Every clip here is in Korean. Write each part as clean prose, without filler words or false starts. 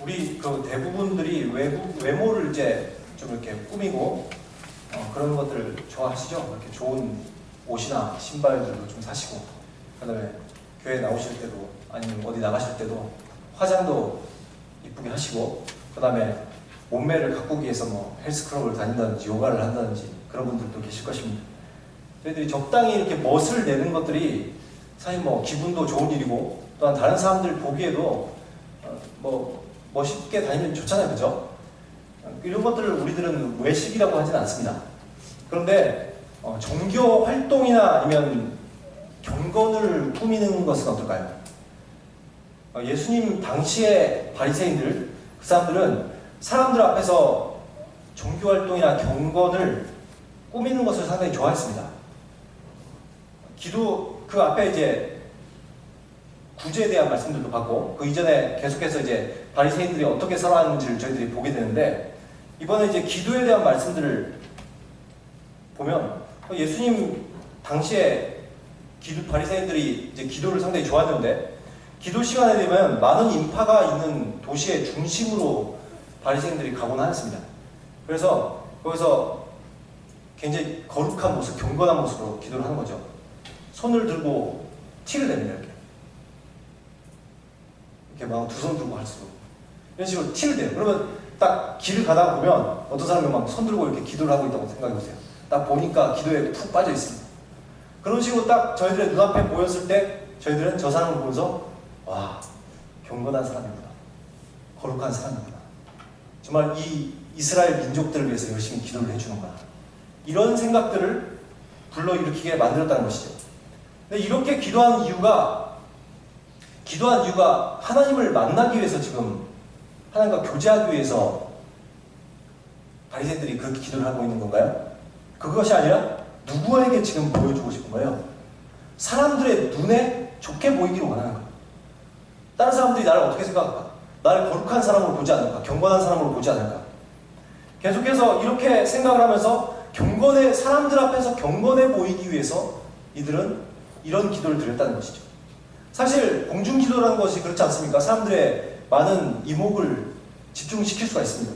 우리 그 대부분들이 외모를 이제 좀 이렇게 꾸미고 그런 것들을 좋아하시죠? 이렇게 좋은 옷이나 신발들도 좀 사시고, 그다음에 교회 나오실 때도 아니면 어디 나가실 때도 화장도 이쁘게 하시고, 그다음에 몸매를 가꾸기 위해서 뭐 헬스클럽을 다닌다든지 요가를 한다든지 그런 분들도 계실 것입니다. 저희들이 적당히 이렇게 멋을 내는 것들이 사실 뭐 기분도 좋은 일이고, 또한 다른 사람들 보기에도 뭐 멋있게 다니면 좋잖아요, 그죠? 이런 것들을 우리들은 외식이라고 하진 않습니다. 그런데 종교 활동이나 아니면 경건을 꾸미는 것은 어떨까요? 예수님 당시의 바리새인들, 그 사람들은 사람들 앞에서 종교 활동이나 경건을 꾸미는 것을 상당히 좋아했습니다. 기도 그 앞에 이제 구제에 대한 말씀들도 받고, 그 이전에 계속해서 이제 바리새인들이 어떻게 살아왔는지를 저희들이 보게 되는데, 이번에 이제 기도에 대한 말씀들을 보면 예수님 당시에 바리새인들이 이제 기도를 상당히 좋아했는데, 기도 시간에 되면 많은 인파가 있는 도시의 중심으로 바리새인들이 가곤 하였습니다. 그래서 거기서 굉장히 거룩한 모습, 경건한 모습으로 기도를 하는 거죠. 손을 들고 티를 냅니다. 이렇게 막 두 손 들고 할수록 이런 식으로 티를 내요. 그러면 딱 길을 가다가 보면 어떤 사람이 막 손 들고 이렇게 기도를 하고 있다고 생각해 보세요. 딱 보니까 기도에 푹 빠져 있습니다. 그런 식으로 딱 저희들의 눈앞에 보였을 때 저희들은 저 사람을 보면서 와, 경건한 사람이구나, 거룩한 사람이구나, 정말 이 이스라엘 민족들을 위해서 열심히 기도를 해주는구나, 이런 생각들을 불러일으키게 만들었다는 것이죠. 근데 이렇게 기도한 이유가 하나님을 만나기 위해서, 지금 하나님과 교제하기 위해서 바리새인들이 그렇게 기도를 하고 있는 건가요? 그것이 아니라 누구에게 지금 보여주고 싶은 거예요? 사람들의 눈에 좋게 보이기를 원하는 거예요. 다른 사람들이 나를 어떻게 생각할까? 나를 거룩한 사람으로 보지 않을까? 경건한 사람으로 보지 않을까? 계속해서 이렇게 생각을 하면서 사람들 앞에서 경건해 보이기 위해서 이들은 이런 기도를 드렸다는 것이죠. 사실 공중기도라는 것이 그렇지 않습니까? 사람들의 많은 이목을 집중시킬 수가 있습니다.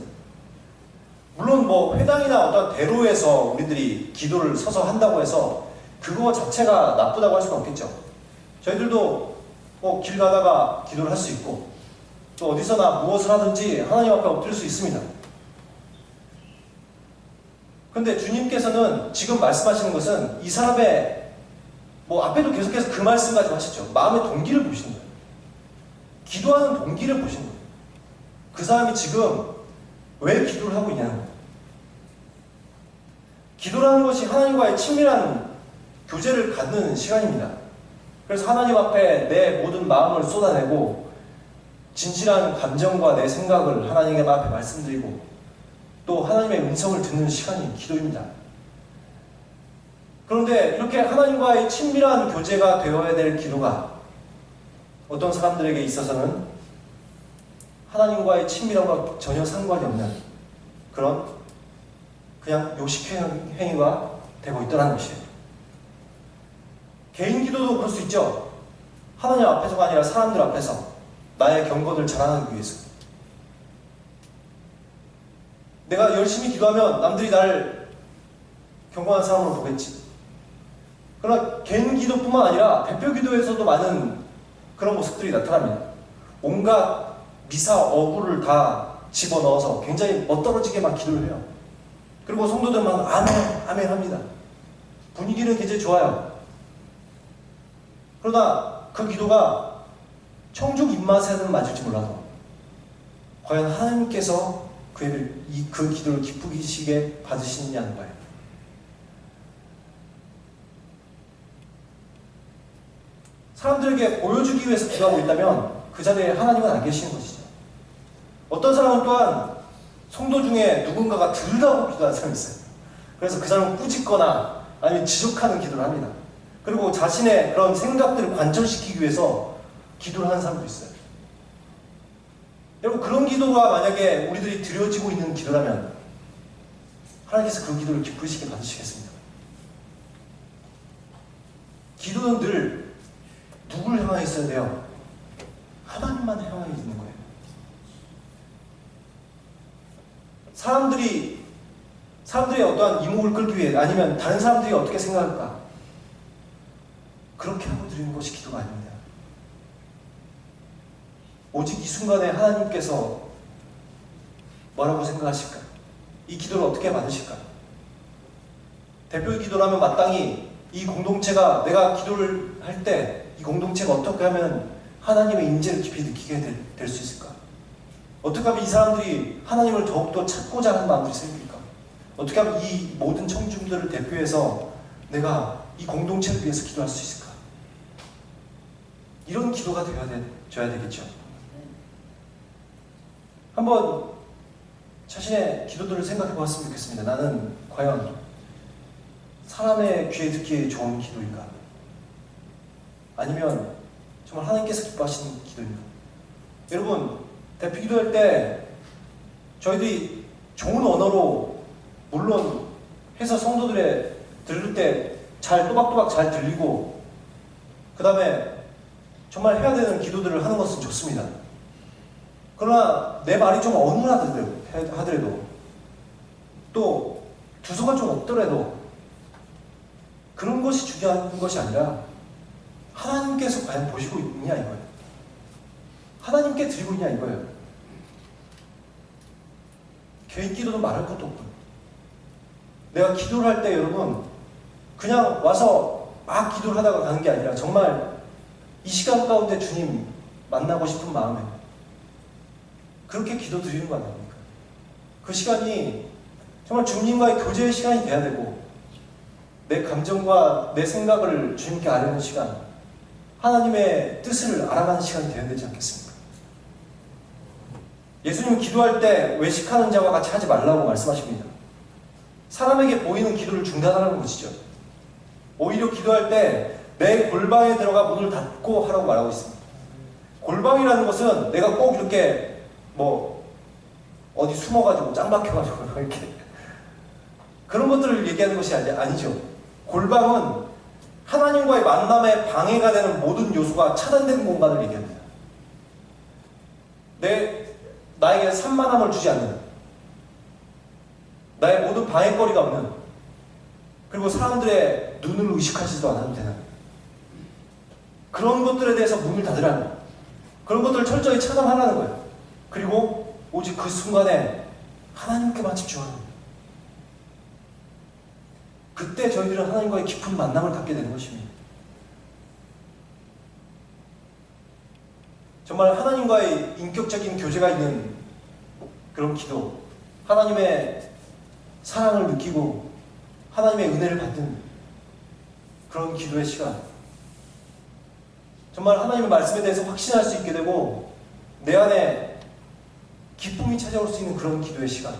물론 뭐 회당이나 어떤 대로에서 우리들이 기도를 서서 한다고 해서 그거 자체가 나쁘다고 할 수는 없겠죠. 저희들도 뭐 길 가다가 기도를 할 수 있고, 또 어디서나 무엇을 하든지 하나님 앞에 엎드릴 수 있습니다. 그런데 주님께서는 지금 말씀하시는 것은 이 사람의 뭐 앞에도 계속해서 그 말씀 가지고 하시죠. 마음의 동기를 보시는 거예요. 기도하는 동기를 보시는 거예요. 그 사람이 지금 왜 기도를 하고 있냐는 거예요. 기도라는 것이 하나님과의 친밀한 교제를 갖는 시간입니다. 그래서 하나님 앞에 내 모든 마음을 쏟아내고 진실한 감정과 내 생각을 하나님 앞에 말씀드리고, 또 하나님의 음성을 듣는 시간이 기도입니다. 그런데 이렇게 하나님과의 친밀한 교제가 되어야 될 기도가 어떤 사람들에게 있어서는 하나님과의 친밀함과 전혀 상관이 없는 그냥 요식 행위가 되고 있더라는 것이에요. 개인 기도도 그럴 수 있죠. 하나님 앞에서가 아니라 사람들 앞에서 나의 경건을 자랑하기 위해서. 내가 열심히 기도하면 남들이 나를 경건한 사람으로 보겠지. 그러나 개인 기도뿐만 아니라 대표 기도에서도 많은 그런 모습들이 나타납니다. 온갖 미사 어구를 다 집어넣어서 굉장히 멋떨어지게만 기도를 해요. 그리고 성도들만 아멘, 아멘 합니다. 분위기는 굉장히 좋아요. 그러나 그 기도가 청중 입맛에는 맞을지 몰라도 과연 하나님께서 그 기도를 기쁘시게 받으시느냐는 거예요. 사람들에게 보여주기 위해서 기도하고 있다면 그 자리에 하나님은 안 계시는 것이죠. 어떤 사람은 또한 성도 중에 누군가가 들으라고 기도하는 사람이 있어요. 그래서 그 사람은 꾸짖거나 아니면 지적하는 기도를 합니다. 그리고 자신의 그런 생각들을 관철시키기 위해서 기도를 하는 사람도 있어요. 여러분, 그런 기도가 만약에 우리들이 드려지고 있는 기도라면 하나님께서 그 기도를 기쁘시게 받으시겠습니다. 기도는 늘 누굴 향하여 있어야 돼요? 하나님만 향하여 있는 거예요. 사람들의 어떠한 이목을 끌기 위해 아니면 다른 사람들이 어떻게 생각할까? 그렇게 하고 드리는 것이 기도가 아닙니다. 오직 이 순간에 하나님께서 뭐라고 생각하실까? 이 기도를 어떻게 받으실까? 대표의 기도라면 마땅히 이 공동체가 내가 기도를 할 때 이 공동체가 어떻게 하면 하나님의 임재를 깊이 느끼게 될 수 있을까? 어떻게 하면 이 사람들이 하나님을 더욱더 찾고자 하는 마음이 생길까? 어떻게 하면 이 모든 청중들을 대표해서 내가 이 공동체를 위해서 기도할 수 있을까? 이런 기도가 되어야 되겠죠. 한번 자신의 기도들을 생각해 보았으면 좋겠습니다. 나는 과연 사람의 귀에 듣기에 좋은 기도인가? 아니면 정말 하나님께서 기뻐하시는 기도인가? 여러분, 대표 기도할 때 저희들이 좋은 언어로 물론 해서 성도들의 들을 때 잘 또박또박 잘 들리고 그 다음에 정말 해야 되는 기도들을 하는 것은 좋습니다. 그러나 내 말이 좀 어눌하더라도 또 두서가 좀 없더라도 그런 것이 중요한 것이 아니라 하나님께서 과연 보시고 있냐 이거예요. 하나님께 드리고 있냐 이거예요. 개인 기도도 말할 것도 없고 내가 기도를 할 때 여러분 그냥 와서 막 기도를 하다가 가는 게 아니라 정말 이 시간 가운데 주님 만나고 싶은 마음에 그렇게 기도 드리는 거 아닙니까? 그 시간이 정말 주님과의 교제의 시간이 돼야 되고 내 감정과 내 생각을 주님께 아뢰는 시간, 하나님의 뜻을 알아가는 시간이 되어야 되지 않겠습니까? 예수님은 기도할 때 외식하는 자와 같이 하지 말라고 말씀하십니다. 사람에게 보이는 기도를 중단하라는 것이죠. 오히려 기도할 때 내 골방에 들어가 문을 닫고 하라고 말하고 있습니다. 골방이라는 것은 내가 꼭 이렇게 어디 숨어가지고 짱 박혀가지고 이렇게 그런 것들을 얘기하는 것이 아니죠. 골방은 하나님과의 만남에 방해가 되는 모든 요소가 차단되는 공간을 얘기합니다. 나에게 산만함을 주지 않는, 나의 모든 방해거리가 없는, 그리고 사람들의 눈을 의식하지도 않아도 되는 그런 것들에 대해서 문을 닫으라는 거예요. 그런 것들을 철저히 차단하라는 거예요. 그리고 오직 그 순간에 하나님께만 집중하는 거예요. 그때 저희들은 하나님과의 깊은 만남을 갖게 되는 것입니다. 정말 하나님과의 인격적인 교제가 있는 그런 기도, 하나님의 사랑을 느끼고 하나님의 은혜를 받는 그런 기도의 시간, 정말 하나님의 말씀에 대해서 확신할 수 있게 되고 내 안에 기쁨이 찾아올 수 있는 그런 기도의 시간,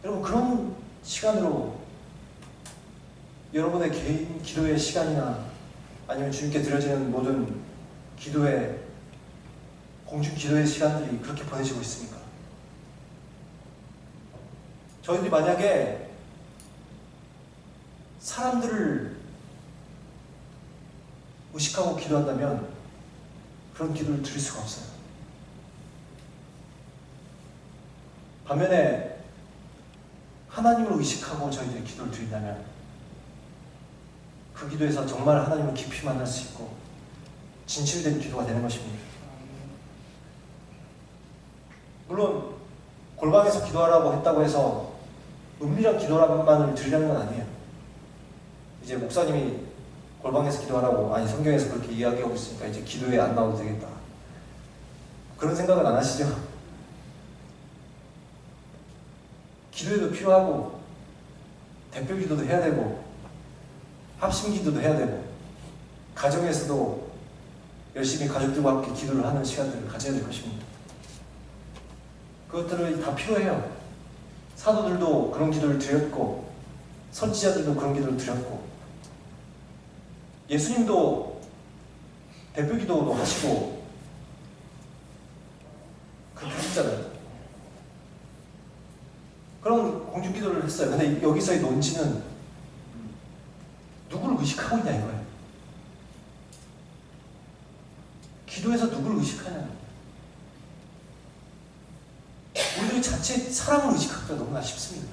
여러분 그런 시간으로 여러분의 개인 기도의 시간이나 아니면 주님께 드려지는 모든 기도의 공중 기도의 시간들이 그렇게 보내시고 있습니까? 저희들이 만약에 사람들을 의식하고 기도한다면 그런 기도를 드릴 수가 없어요. 반면에 하나님을 의식하고 저희들이 기도를 드린다면 그 기도에서 정말 하나님을 깊이 만날 수 있고 진실된 기도가 되는 것입니다. 물론 골방에서 기도하라고 했다고 해서 은밀한 기도만을 드리라는 건 아니에요. 이제 목사님이 골방에서 기도하라고, 아니 성경에서 그렇게 이야기하고 있으니까 이제 기도에 안 나와도 되겠다, 그런 생각은 안 하시죠? 기도에도 필요하고 대표 기도도 해야 되고 합심 기도도 해야 되고 가정에서도 열심히 가족들과 함께 기도를 하는 시간들을 가져야 될 것입니다. 그것들이 다 필요해요. 사도들도 그런 기도를 드렸고 선지자들도 그런 기도를 드렸고 예수님도 대표 기도도 하시고 그렇게 하셨잖아요. 그런 공중 기도를 했어요. 근데 여기서의 논지는 누구를 의식하고 있냐 이거예요. 기도에서 누구를 의식하냐. 우리들이 그 자체 사람을 의식하기가 너무나 쉽습니다.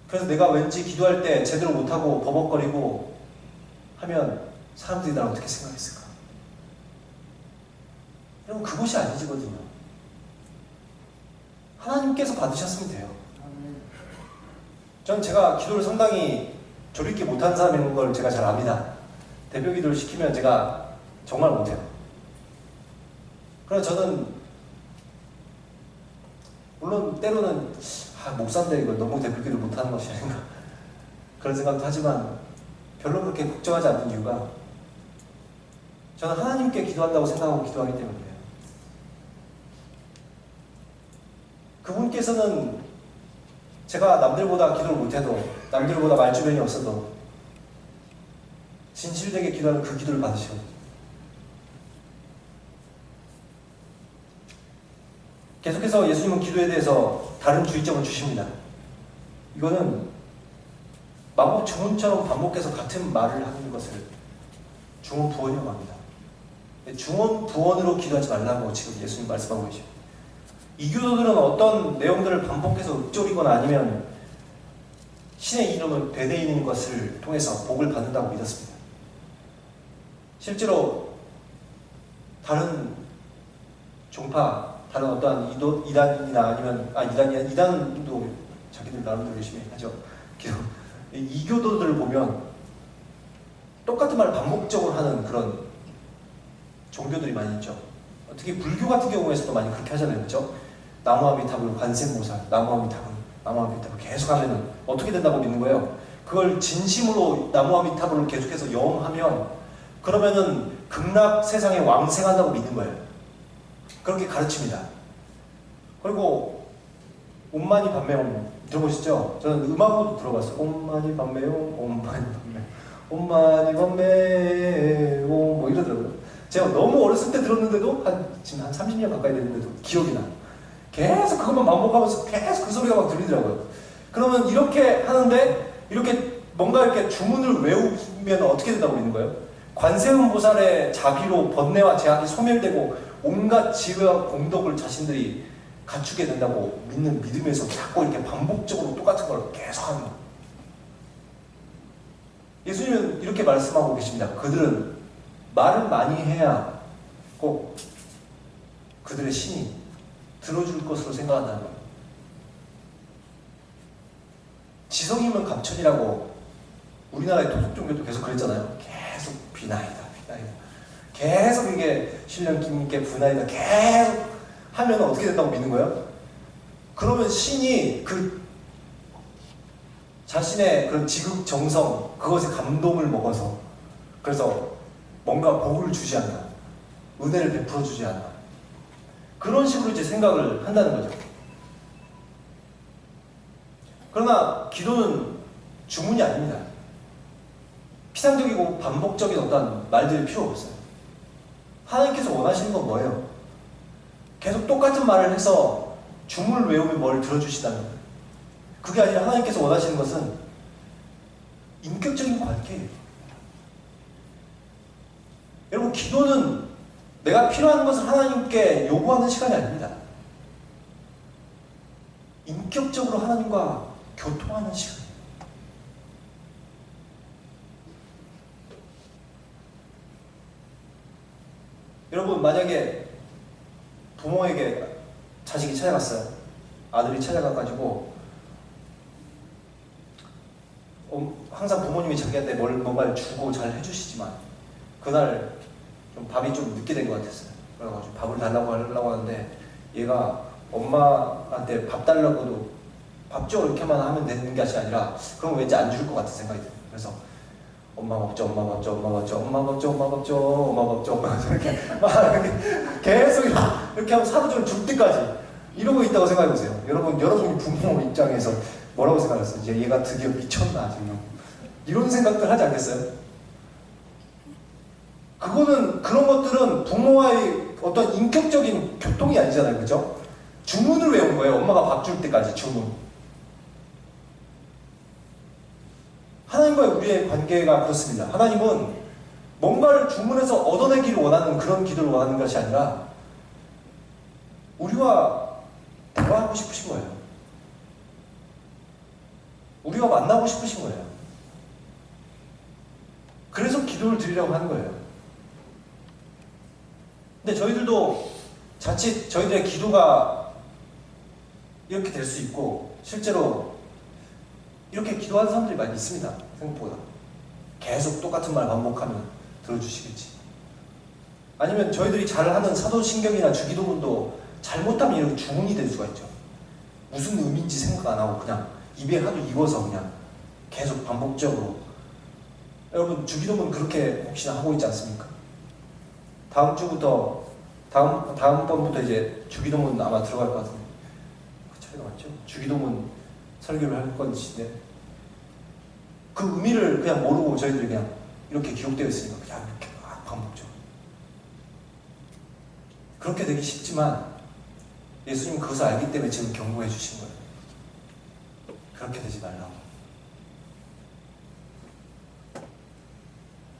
그래서 내가 왠지 기도할 때 제대로 못하고 버벅거리고 하면 사람들이 나를 어떻게 생각했을까? 여러분, 그것이 아니지거든요. 하나님께서 받으셨으면 돼요. 전 제가 기도를 상당히 조리있게 못하는 사람인 걸 제가 잘 압니다. 대표 기도를 시키면 제가 정말 못해요. 그래서 저는 물론 때로는 목사인데 이걸 너무 대표 기도를 못하는 것이 아닌가 그런 생각도 하지만 별로 그렇게 걱정하지 않는 이유가 저는 하나님께 기도한다고 생각하고 기도하기 때문이에요. 그분께서는 제가 남들보다 기도를 못해도 남들보다 말주변이 없어도 진실되게 기도하는 그 기도를 받으시거든요. 계속해서 예수님은 기도에 대해서 다른 주의점을 주십니다. 이거는 마법 주문처럼 반복해서 같은 말을 하는 것을 중원 부원이라고 합니다. 중원 부원으로 기도하지 말라고 지금 예수님 말씀하고 계시죠. 이교도들은 어떤 내용들을 반복해서 읊조리거나 아니면 신의 이름을 되뇌이는 것을 통해서 복을 받는다고 믿었습니다. 실제로 다른 종파, 다른 어떠한 이단이나 아니면 이단도 자기들 나름대로 열심히 하죠. 이교도들을 보면 똑같은 말을 반복적으로 하는 그런 종교들이 많이 있죠. 특히 불교 같은 경우에서도 많이 그렇게 하잖아요. 그렇죠? 나무아미타불, 관세음보살, 나무아미타불 계속 하면은 어떻게 된다고 믿는 거예요? 그걸 진심으로 나무아미타불을 계속해서 영하면 그러면은 극락 세상에 왕생한다고 믿는 거예요. 그렇게 가르칩니다. 그리고 옴마니 밤매옴 들어보시죠? 저는 음악으로도 들어봤어요. 옴마니 밤매옴, 옴마니 밤매옴, 옴마니 밤매옴 뭐 이러더라고요. 제가 너무 어렸을 때 들었는데도 지금 한 30년 가까이 됐는데도 기억이 나. 계속 그것만 반복하면서 계속 그 소리가 막 들리더라고요. 그러면 이렇게 하는데 이렇게 뭔가 이렇게 주문을 외우면 어떻게 된다고 믿는 거예요? 관세음보살의 자비로 번뇌와 제약이 소멸되고 온갖 지혜와 공덕을 자신들이 갖추게 된다고 믿는 믿음에서 자꾸 이렇게 반복적으로 똑같은 걸 계속하는 거예요. 예수님은 이렇게 말씀하고 계십니다. 그들은 말을 많이 해야 꼭 그들의 신이 들어줄 것으로 생각한다는 거예요. 지성이면 감천이라고 우리나라의 토속종교도 계속 그랬잖아요. 계속 비나이다. 계속 이게 신령님께 분하이다. 계속 하면 어떻게 된다고 믿는 거예요? 그러면 신이 그 자신의 그런 지극 정성, 그것에 감동을 먹어서 그래서 뭔가 복을 주지 않나, 은혜를 베풀어 주지 않나, 그런 식으로 이제 생각을 한다는 거죠. 그러나 기도는 주문이 아닙니다. 피상적이고 반복적인 어떤 말들이 필요 없어요. 하나님께서 원하시는 건 뭐예요? 계속 똑같은 말을 해서 주문을 외우면 뭘 들어주시다는 거예요. 그게 아니라 하나님께서 원하시는 것은 인격적인 관계예요. 여러분, 기도는 내가 필요한 것을 하나님께 요구하는 시간이 아닙니다. 인격적으로 하나님과 교통하는 시간이에요. 여러분, 만약에 부모에게 자식이 찾아갔어요. 아들이 찾아가가지고 항상 부모님이 자기한테 뭔가를 주고 잘 해주시지만 그날 좀 밥이 좀 늦게 된 것 같았어요. 그래가지고 밥을 달라고 하려고 하는데 얘가 엄마한테 밥 달라고도 밥 줘 이렇게만 하면 되는 것이 아니라 그럼 왠지 안 줄 것 같은 생각이 들어요. 그래서 엄마 밥 줘, 엄마 밥 줘, 엄마 밥 줘, 엄마 밥 줘, 엄마 밥 줘, 엄마 밥 줘, 엄마 밥 줘, 이렇게 막 계속 이렇게 하면 사부적으로 줄 때까지 이러고 있다고 생각해보세요. 여러분이 부모 입장에서 뭐라고 생각했어요? 이제 얘가 드디어 미쳤나 지금 이런 생각들 하지 않겠어요? 그런 것들은 부모와의 어떤 인격적인 교통이 아니잖아요, 그죠? 주문을 외운 거예요. 엄마가 밥 줄 때까지 주문. 하나님과의 우리의 관계가 그렇습니다. 하나님은 뭔가를 주문해서 얻어내기를 원하는 그런 기도를 원하는 것이 아니라 우리와 대화하고 싶으신 거예요. 우리와 만나고 싶으신 거예요. 그래서 기도를 드리려고 하는 거예요. 근데 저희들도 자칫 저희들의 기도가 이렇게 될 수 있고, 실제로 이렇게 기도하는 사람들이 많이 있습니다. 생각보다. 계속 똑같은 말 반복하면 들어주시겠지. 아니면 저희들이 잘하는 사도신경이나 주기도문도 잘못하면 이렇게 주문이 될 수가 있죠. 무슨 의미인지 생각 안 하고 그냥 입에 하도 익어서 그냥 계속 반복적으로. 여러분, 주기도문 그렇게 혹시나 하고 있지 않습니까? 다음 주부터 다음 번부터 이제 주기도문 아마 들어갈 것 같은데, 그 차이가 맞죠? 주기도문 설교를 할 건데, 그 의미를 그냥 모르고 저희들이 그냥 이렇게 기록되어 있으니까 그냥 이렇게 막 반복적으로. 그렇게 되기 쉽지만 예수님은 그것을 알기 때문에 지금 경고해 주신 거예요. 그렇게 되지 말라고.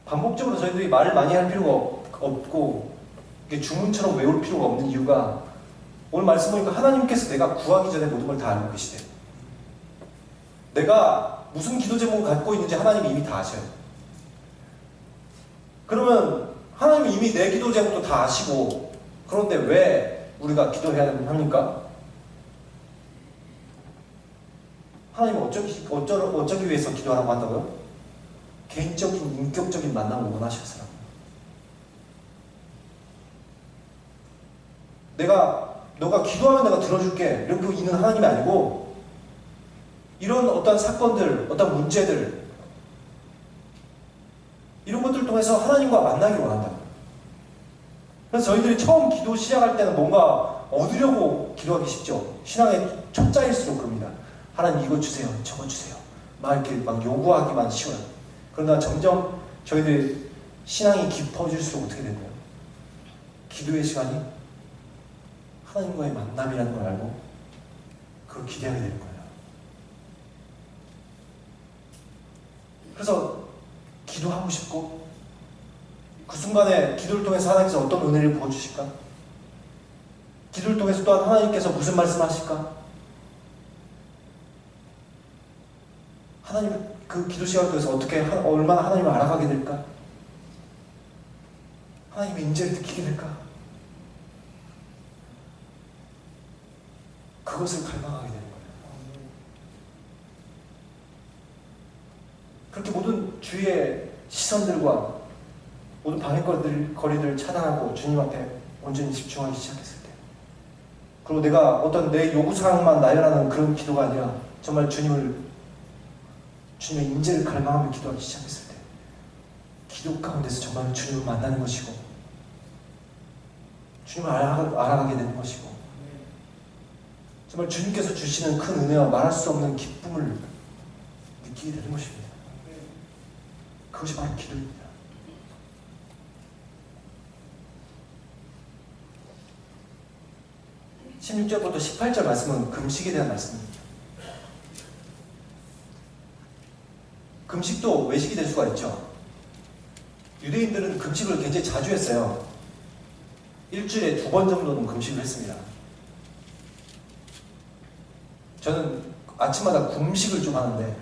반복적으로 저희들이 말을 많이 할 필요가 없고 이게 주문처럼 외울 필요가 없는 이유가, 오늘 말씀 보니까 하나님께서 내가 구하기 전에 모든 걸 다 알고 계시대요. 내가 무슨 기도 제목을 갖고 있는지 하나님이 이미 다 아셔요. 그러면 하나님이 이미 내 기도 제목도 다 아시고, 그런데 왜 우리가 기도해야 합니까? 하나님은 어쩌기 위해서 기도하라고 한다고요? 개인적인, 인격적인 만남을 원하셔서라고. 너가 기도하면 내가 들어줄게, 이렇게 있는 하나님이 아니고, 이런 어떤 사건들, 어떤 문제들, 이런 것들을 통해서 하나님과 만나기를 원한다. 그래서 저희들이 처음 기도 시작할 때는 뭔가 얻으려고 기도하기 쉽죠. 신앙의 초짜일수록 그럽니다. 하나님 이거 주세요, 저거 주세요, 막 이렇게 막 요구하기만 쉬워요. 그러나 점점 저희들 신앙이 깊어질수록 어떻게 되나요? 기도의 시간이 하나님과의 만남이라는 걸 알고 그걸 기대하게 되는 거예요. 그래서 기도하고 싶고, 그 순간에 기도를 통해서 하나님께서 어떤 은혜를 부어주실까? 기도를 통해서 또한 하나님께서 무슨 말씀을 하실까? 하나님, 그 기도 시간을 통해서 얼마나 하나님을 알아가게 될까? 하나님의 임재를 느끼게 될까? 그것을 갈망하게 되는 거예요. 그렇게 모든 주위의 시선들과 모든 방해거리들을 차단하고 주님 앞에 온전히 집중하기 시작했을 때, 그리고 내가 어떤 내 요구사항만 나열하는 그런 기도가 아니라 정말 주님의 임재를 갈망하며 기도하기 시작했을 때, 기도 가운데서 정말 주님을 만나는 것이고 주님을 알아가게 되는 것이고, 정말 주님께서 주시는 큰 은혜와 말할 수 없는 기쁨을 느끼게 되는 것입니다. 그것이 바로 기도입니다. 16절부터 18절 말씀은 금식에 대한 말씀입니다. 금식도 외식이 될 수가 있죠. 유대인들은 금식을 굉장히 자주 했어요. 일주일에 2번 정도는 금식을 했습니다. 저는 아침마다 금식을 좀 하는데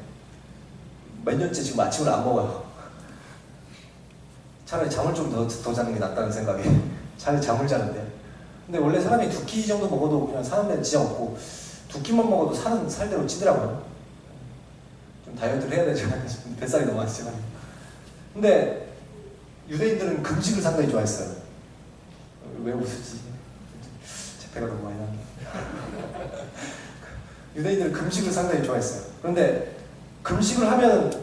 몇 년째 지금 아침을 안 먹어요. 차라리 잠을 좀 더 자는 게 낫다는 생각에 차라리 잠을 자는데, 근데 원래 사람이 2끼 정도 먹어도 그냥 사는 데는 지장 없고, 2끼만 먹어도 살은 살대로 찌더라고요. 좀 다이어트를 해야 되죠. 뱃살이 너무 많이 찌면. 근데 유대인들은 금식을 상당히 좋아했어요. 왜 웃으지? 제 배가 너무 많이 나네. 유대인들은 금식을 상당히 좋아했어요. 그런데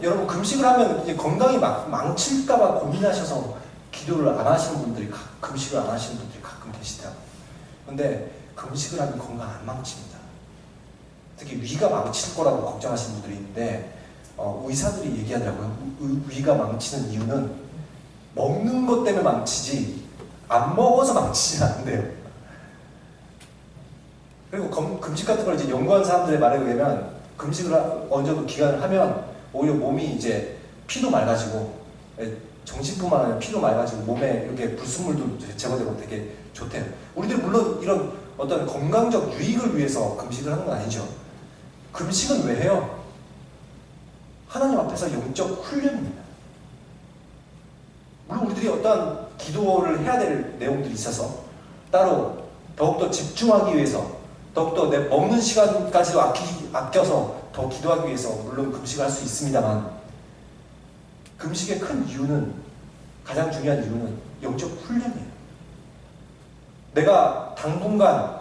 여러분 금식을 하면 이제 건강이 망칠까봐 고민하셔서 기도를 안 하시는 분들이, 금식을 안 하시는 분들이 가끔 계시더라고요. 근데 금식을 하면 건강 안 망칩니다. 특히 위가 망칠 거라고 걱정하시는 분들이 있는데, 의사들이 얘기하더라고요. 위가 망치는 이유는 먹는 것 때문에 망치지 안 먹어서 망치지 않는데요. 그리고 금식 같은 걸 이제 연구한 사람들의 말에 의하면, 금식을 어느 정도 기간을 하면 오히려 몸이 이제 피도 맑아지고, 정신뿐만 아니라 피도 맑아지고 몸에 이렇게 불순물도 제거되고 되게 좋대요. 우리들 물론 이런 어떤 건강적 유익을 위해서 금식을 하는 건 아니죠. 금식은 왜 해요? 하나님 앞에서 영적 훈련입니다. 물론 우리들이 어떤 기도를 해야 될 내용들이 있어서 따로 더욱더 집중하기 위해서, 더욱더 내 먹는 시간까지도 아껴서 더 기도하기 위해서 물론 금식을 할 수 있습니다만, 금식의 큰 이유는, 가장 중요한 이유는 영적 훈련이에요. 내가 당분간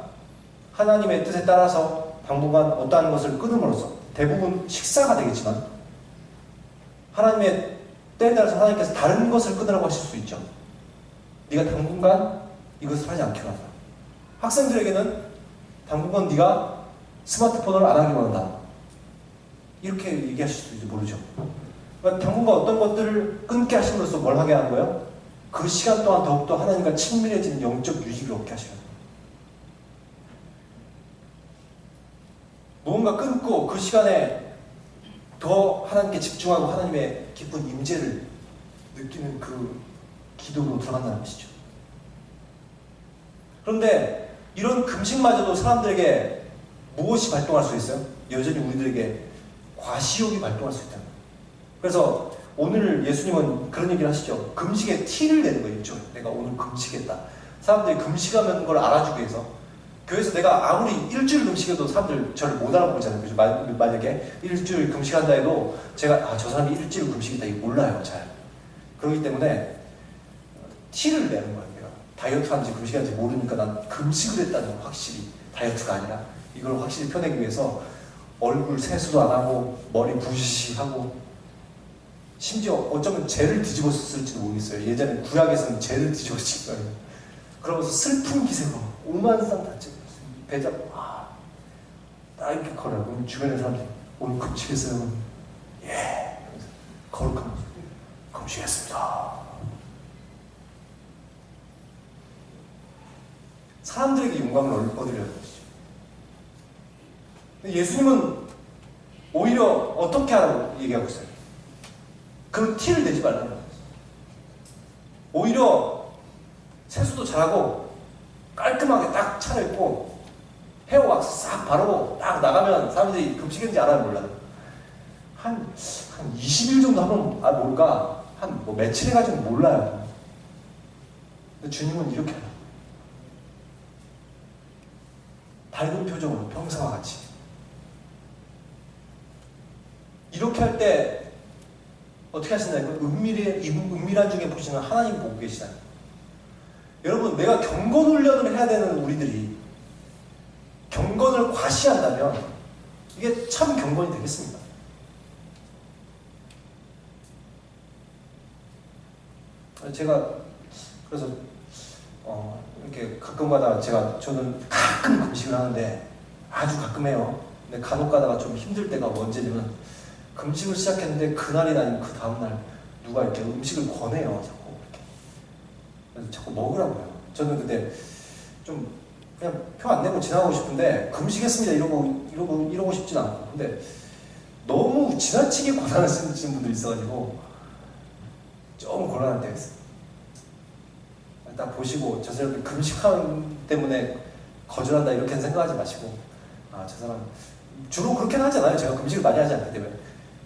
하나님의 뜻에 따라서 당분간 어떠한 것을 끊음으로써, 대부분 식사가 되겠지만 하나님의 때에 따라서 하나님께서 다른 것을 끊으라고 하실 수 있죠. 네가 당분간 이것을 하지 않기로 하자. 학생들에게는 당분간 네가 스마트폰을 안 하기로 한다, 이렇게 얘기하실 수도 있지 모르죠. 그러니까 당분간 어떤 것들을 끊게 하심으로써 뭘 하게 하는 거예요? 그 시간 동안 더욱더 하나님과 친밀해지는 영적 유익을 얻게 하시는 거예요. 무언가 끊고 그 시간에 더 하나님께 집중하고 하나님의 깊은 임재를 느끼는 그 기도로 들어간다는 것이죠. 그런데 이런 금식마저도 사람들에게 무엇이 발동할 수 있어요? 여전히 우리들에게 과시욕이 발동할 수 있다는 거예요. 그래서 오늘 예수님은 그런 얘기를 하시죠. 금식의 티를 내는 거예요. 내가 오늘 금식했다. 사람들이 금식하는 걸 알아주기 위해서. 교회에서 내가 아무리 일주일 금식해도 사람들 저를 못 알아보잖아요. 그죠? 만약에 일주일 금식한다 해도 제가 저 사람이 일주일 금식했다 이거 몰라요. 잘. 그렇기 때문에 티를 내는 거예요. 내가 다이어트 하는지 금식하는지 모르니까 난 금식을 했다는 건 확실히 다이어트가 아니라 이걸 확실히 펴내기 위해서 얼굴 세수도 안 하고 머리 부시시하고, 심지어 어쩌면 죄를 뒤집었을지도 모르겠어요. 예전에 구약에서는 죄를 뒤집었을 거예요. 그러면서 슬픈 기세로 오만상 다치고 배 잡고 딱 이렇게 걸어요. 그럼 주변의 사람들이 오늘 금식했어요? 예. 거룩하면서 금식했습니다. 사람들에게 영광을 얻으려는 것이죠. 예수님은 오히려 어떻게 하라고 얘기하고 있어요? 그런 티를 내지 말라는 거예요. 오히려 세수도 잘하고 깔끔하게 딱 차려입고 헤어 왁스 싹 바르고 딱 나가면 사람들이 금식인지 알아요, 몰라요? 한 20일 정도 하면 뭘까? 한 며칠 해가지고 몰라요. 근데 주님은 이렇게 해요. 밝은 표정으로 평소와 같이. 이렇게 할 때 어떻게 하신다니까? 은밀한 중에 보시는 하나님 보고 계시다니. 여러분, 내가 경건 훈련을 해야 되는 우리들이 경건을 과시한다면 이게 참 경건이 되겠습니까? 제가 그래서 이렇게 가끔가다 저는 가끔 금식을 하는데, 아주 가끔 해요. 근데 간혹 가다가 좀 힘들 때가 언제냐면, 금식을 시작했는데 그날이 아니면 그 다음날 누가 이렇게 음식을 권해요. 자꾸 이렇게. 그래서 자꾸 먹으라고요. 저는 근데 좀 그냥 표 안 내고 지나가고 싶은데, 금식했습니다 이러고 싶진 않고. 근데 너무 지나치게 권한을 쓰시는 분들이 있어가지고 좀 곤란할 때가 있어요. 딱 보시고 저 사람이 금식하는 때문에 거절한다 이렇게 생각하지 마시고, 저 사람 주로 그렇게는 하잖아요. 제가 금식을 많이 하지 않기 때문에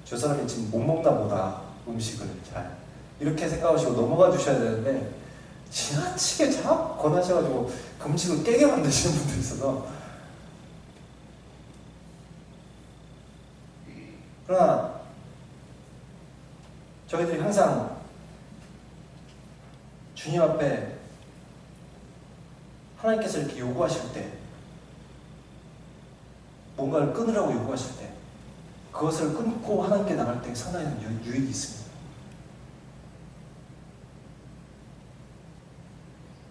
저 사람이 지금 못 먹나 보다, 음식을 잘, 이렇게 생각하시고 넘어가 주셔야 되는데, 지나치게 자꾸 권하셔가지고 금식을 깨게 만드시는 분들이 있어서. 그러나 저희들이 항상 주님 앞에 하나님께서 이렇게 요구하실 때, 뭔가를 끊으라고 요구하실 때, 그것을 끊고 하나님께 나갈 때 상당히 유익이 있습니다.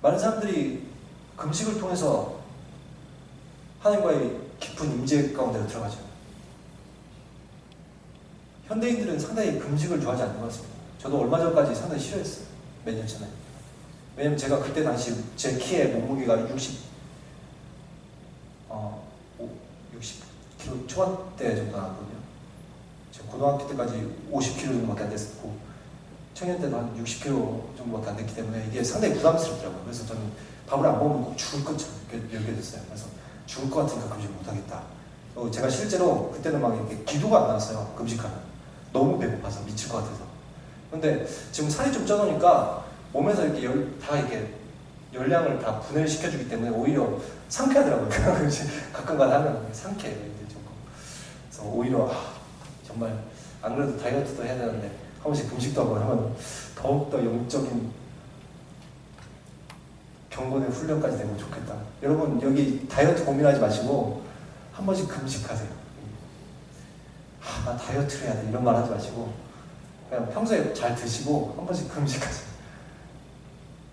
많은 사람들이 금식을 통해서 하나님과의 깊은 임재 가운데로 들어가죠. 현대인들은 상당히 금식을 좋아하지 않는 것 같습니다. 저도 얼마 전까지 상당히 싫어했어요. 몇 년 전에. 왜냐면 제가 그때 당시 제 키의 몸무게가 60kg 초반대 정도 나왔거든요. 제가 고등학교 때까지 50kg 정도밖에 안 됐었고, 청년 때는 한 60kg 정도밖에 안 됐기 때문에 이게 상당히 부담스럽더라고요. 그래서 저는 밥을 안 먹으면 꼭 죽을 것처럼 여겨졌어요. 그래서 죽을 것 같으니까 금식 못하겠다. 제가 실제로 그때는 막 이렇게 기도가 안 나왔어요. 금식하면. 너무 배고파서 미칠 것 같아서. 근데 지금 살이 좀 쪄놓으니까 몸에서 이렇게 다 이렇게 열량을 다 분해를 시켜주기 때문에 오히려 상쾌하더라고요. 가끔가다 하면 상쾌해요. 그래서 오히려 정말 안 그래도 다이어트도 해야 되는데 한 번씩 금식도 한번 하면 더욱더 영적인 경건의 훈련까지 되면 좋겠다. 여러분 여기 다이어트 고민하지 마시고 한 번씩 금식하세요. 나 다이어트를 해야 돼 이런 말 하지 마시고 그냥 평소에 잘 드시고 한 번씩 금식하세요.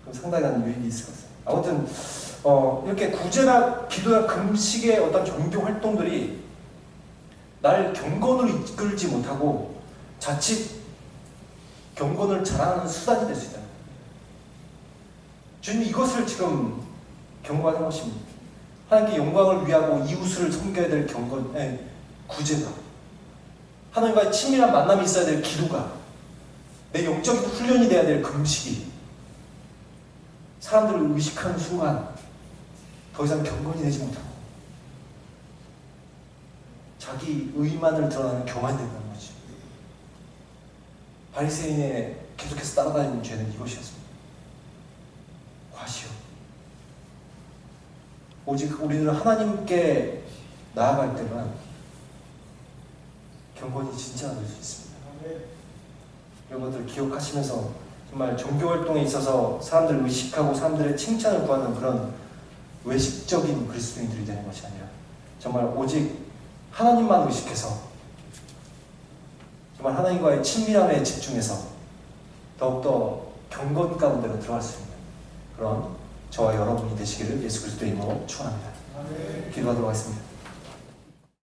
그럼 상당한 유익이 있을 것 같아요. 아무튼 이렇게 구제나 기도나 금식의 어떤 종교 활동들이 날 경건으로 이끌지 못하고 자칫 경건을 자랑하는 수단이 될 수 있다. 주님 이것을 지금 경고하는 것입니다. 하나님께 영광을 위하고 이웃을 섬겨야 될 구제가, 하나님과의 친밀한 만남이 있어야 될 기도가, 내 영적인 훈련이 돼야 될 금식이 사람들을 의식하는 순간 더 이상 경건이 되지 못하고 자기 의만을 드러나는 교만이 된다는 거지. 바리새인의 계속해서 따라다니는 죄는 이것이었습니다. 과시요. 오직 우리는 하나님께 나아갈 때만 경건이 진짜 될 수 있습니다. 이런 것들을 기억하시면서 정말 종교활동에 있어서 사람들을 의식하고 사람들의 칭찬을 구하는 그런 외식적인 그리스도인들이 되는 것이 아니라 정말 오직 하나님만 의식해서 정말 하나님과의 친밀함에 집중해서 더욱더 경건 가운데로 들어갈 수 있는 그런 저와 여러분이 되시기를 예수 그리스도의 이름으로 축원합니다. 기도하도록 하겠습니다.